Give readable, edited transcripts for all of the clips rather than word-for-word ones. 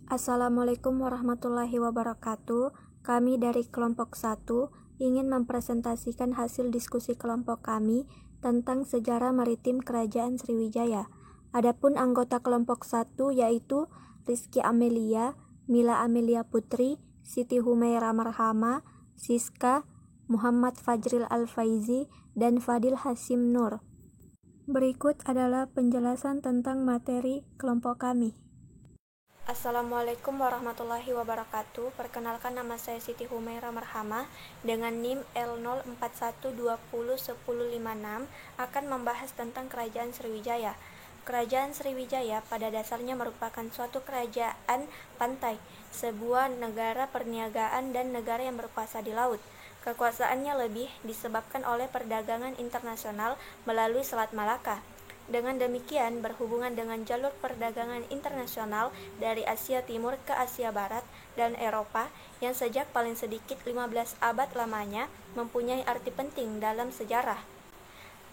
Assalamualaikum warahmatullahi wabarakatuh. Kami dari kelompok 1 ingin mempresentasikan hasil diskusi kelompok kami tentang sejarah maritim Kerajaan Sriwijaya. Adapun anggota kelompok 1 yaitu Rizky Amelia, Mila Amelia Putri, Siti Humaira Marhama, Siska, Muhammad Fajril Al-Faizi, dan Fadil Hasim Nur. Berikut adalah penjelasan tentang materi kelompok kami. Assalamualaikum warahmatullahi wabarakatuh. Perkenalkan, nama saya Siti Humaira Marhama dengan NIM L041201056 akan membahas tentang Kerajaan Sriwijaya. Kerajaan Sriwijaya pada dasarnya merupakan suatu kerajaan pantai, sebuah negara perniagaan dan negara yang berkuasa di laut. Kekuasaannya lebih disebabkan oleh perdagangan internasional melalui Selat Malaka. Dengan demikian, berhubungan dengan jalur perdagangan internasional dari Asia Timur ke Asia Barat dan Eropa yang sejak paling sedikit 15 abad lamanya mempunyai arti penting dalam sejarah.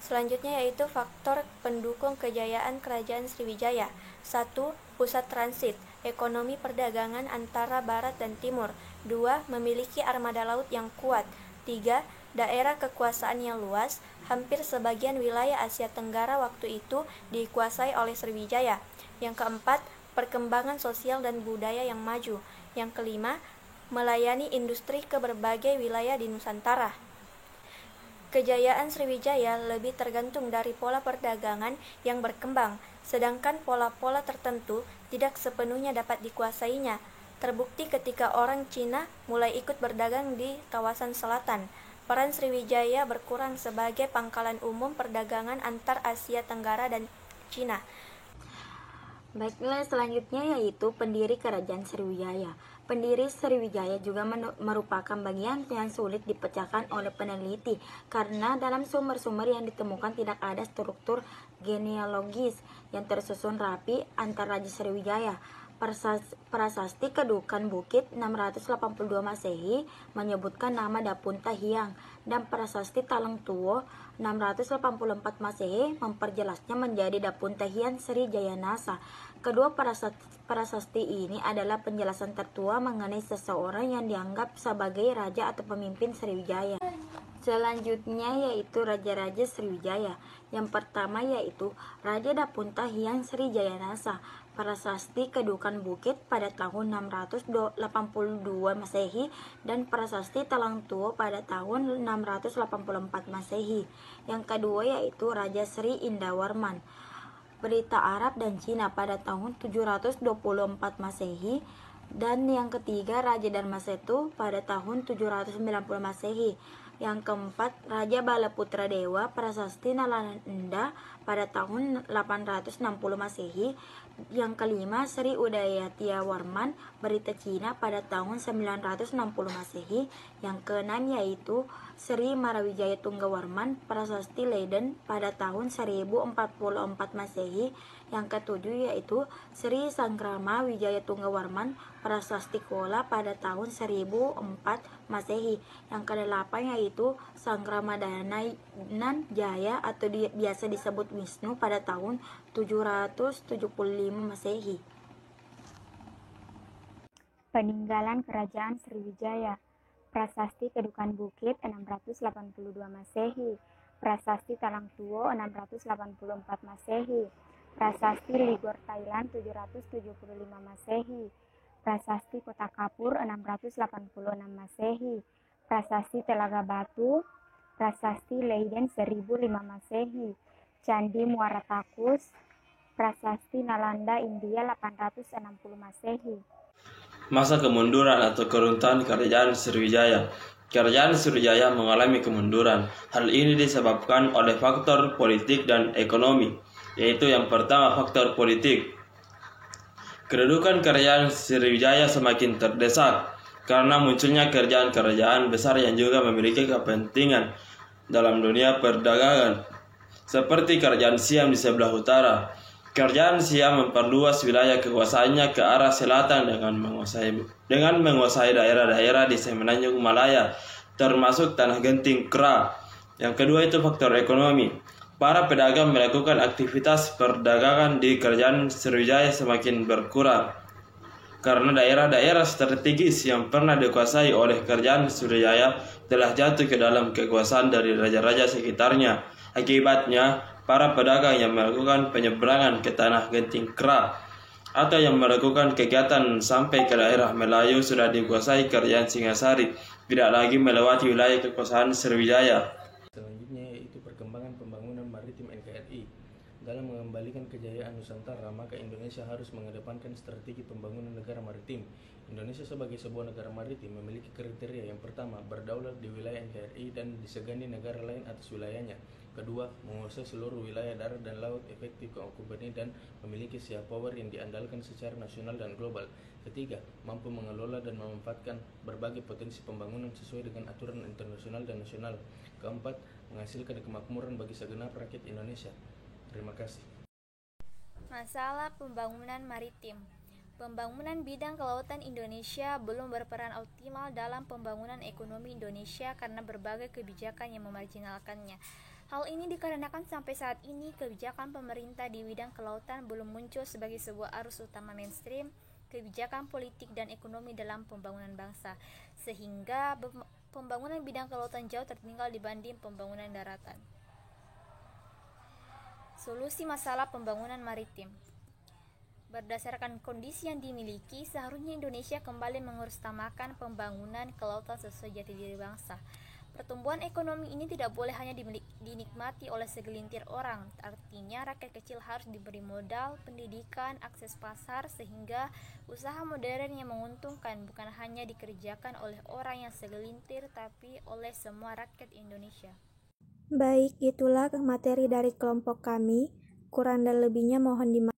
Selanjutnya yaitu faktor pendukung kejayaan Kerajaan Sriwijaya. 1. Pusat transit, ekonomi perdagangan antara Barat dan Timur. 2. Memiliki armada laut yang kuat. 3. Daerah kekuasaan yang luas, hampir sebagian wilayah Asia Tenggara waktu itu dikuasai oleh Sriwijaya. Yang keempat, perkembangan sosial dan budaya yang maju. Yang kelima, melayani industri ke berbagai wilayah di Nusantara. Kejayaan Sriwijaya lebih tergantung dari pola perdagangan yang berkembang, sedangkan pola-pola tertentu tidak sepenuhnya dapat dikuasainya. Terbukti ketika orang Cina mulai ikut berdagang di kawasan selatan. Peran Sriwijaya berkurang sebagai pangkalan umum perdagangan antar Asia Tenggara dan Cina. Baiklah, selanjutnya yaitu pendiri Kerajaan Sriwijaya. Pendiri Sriwijaya juga merupakan bagian yang sulit dipecahkan oleh peneliti karena dalam sumber-sumber yang ditemukan tidak ada struktur genealogis yang tersusun rapi antar Raja Sriwijaya. Prasasti Kedukan Bukit 682 Masehi menyebutkan nama Dapun Tahiang, dan Prasasti Talang Tuo 684 Masehi memperjelasnya menjadi Dapun Tahian Sri Jayanasa. Kedua prasasti ini adalah penjelasan tertua mengenai seseorang yang dianggap sebagai raja atau pemimpin Sriwijaya. Selanjutnya yaitu Raja-Raja Sriwijaya. Yang pertama yaitu Raja Dapunta Hyang Sri Jayanasa. Prasasti Kedukan Bukit pada tahun 682 Masehi dan Prasasti Talang Tuo pada tahun 684 Masehi. Yang kedua yaitu Raja Sri Indawarman, Berita Arab dan Cina pada tahun 724 Masehi. Dan yang ketiga Raja Darmasetu pada tahun 790 Masehi. Yang keempat, Raja Balaputra Dewa Prasasti Nalanda pada tahun 860 Masehi. Yang kelima, Sri Udayatya Warman Berita Cina pada tahun 960 Masehi. Yang keenam yaitu Sri Marawijaya Tunggawarman Prasasti Leiden pada tahun 1044 Masehi. Yang ketujuh yaitu Sri Sangkrama Wijaya Tunggawarman Prasasti Kola pada tahun 1004 Masehi. Yang kedelapan yaitu Sangkramadana Jaya atau biasa disebut Wisnu pada tahun 775 Masehi. Peninggalan Kerajaan Sriwijaya. Prasasti Kedukan Bukit 682 Masehi. Prasasti Talang Tuo 684 Masehi. Prasasti Ligor Thailand 775 Masehi. Prasasti Kota Kapur 686 Masehi. Prasasti Telaga Batu. Prasasti Leiden 1005 Masehi. Candi Muara Takus. Prasasti Nalanda India 860 Masehi. Masa kemunduran atau keruntuhan Kerajaan Sriwijaya. Kerajaan Sriwijaya mengalami kemunduran. Hal ini disebabkan oleh faktor politik dan ekonomi, yaitu yang pertama faktor politik. Kedudukan Kerajaan Sriwijaya semakin terdesak karena munculnya kerajaan-kerajaan besar yang juga memiliki kepentingan dalam dunia perdagangan, seperti Kerajaan Siam di sebelah utara. Kerajaan Siam memperluas wilayah kekuasaannya ke arah selatan dengan menguasai daerah-daerah di Semenanjung Malaya, termasuk Tanah Genting Kra. Yang kedua itu faktor ekonomi. Para pedagang melakukan aktivitas perdagangan di Kerajaan Sriwijaya semakin berkurang. karena daerah-daerah strategis yang pernah dikuasai oleh kerajaan Sriwijaya telah jatuh ke dalam kekuasaan dari raja-raja sekitarnya. Akibatnya, para pedagang yang melakukan penyeberangan ke tanah Genting Kera atau yang melakukan kegiatan sampai ke daerah Melayu sudah dikuasai kerajaan Singasari, tidak lagi melewati wilayah kekuasaan Sriwijaya. Selanjutnya yaitu perkembangan pembangunan maritim NKRI. Dalam mengembalikan kejayaan Nusantara, maka Indonesia harus mengedepankan strategi pembangunan negara maritim. Indonesia sebagai sebuah negara maritim memiliki kriteria. Yang pertama, berdaulat di wilayah NKRI dan disegani negara lain atas wilayahnya. Kedua, menguasai seluruh wilayah darat dan laut, efektif keokupannya dan memiliki sea power yang diandalkan secara nasional dan global. Ketiga, mampu mengelola dan memanfaatkan berbagai potensi pembangunan sesuai dengan aturan internasional dan nasional. Keempat, menghasilkan kemakmuran bagi segenap rakyat Indonesia. Terima kasih. Masalah pembangunan maritim. Pembangunan bidang kelautan Indonesia belum berperan optimal dalam pembangunan ekonomi Indonesia karena berbagai kebijakan yang memarginalkannya. Hal ini dikarenakan sampai saat ini kebijakan pemerintah di bidang kelautan belum muncul sebagai sebuah arus utama mainstream kebijakan politik dan ekonomi dalam pembangunan bangsa, sehingga pembangunan bidang kelautan jauh tertinggal dibanding pembangunan daratan. Solusi masalah pembangunan maritim. Berdasarkan kondisi yang dimiliki, seharusnya Indonesia kembali mengutamakan pembangunan kelautan sesuai jati diri bangsa. Pertumbuhan ekonomi ini tidak boleh hanya dinikmati oleh segelintir orang. Artinya rakyat kecil harus diberi modal, pendidikan, akses pasar, sehingga usaha modern yang menguntungkan bukan hanya dikerjakan oleh orang yang segelintir, tapi oleh semua rakyat Indonesia. Baik, itulah materi dari kelompok kami. Kurang dan lebihnya mohon dimaafkan.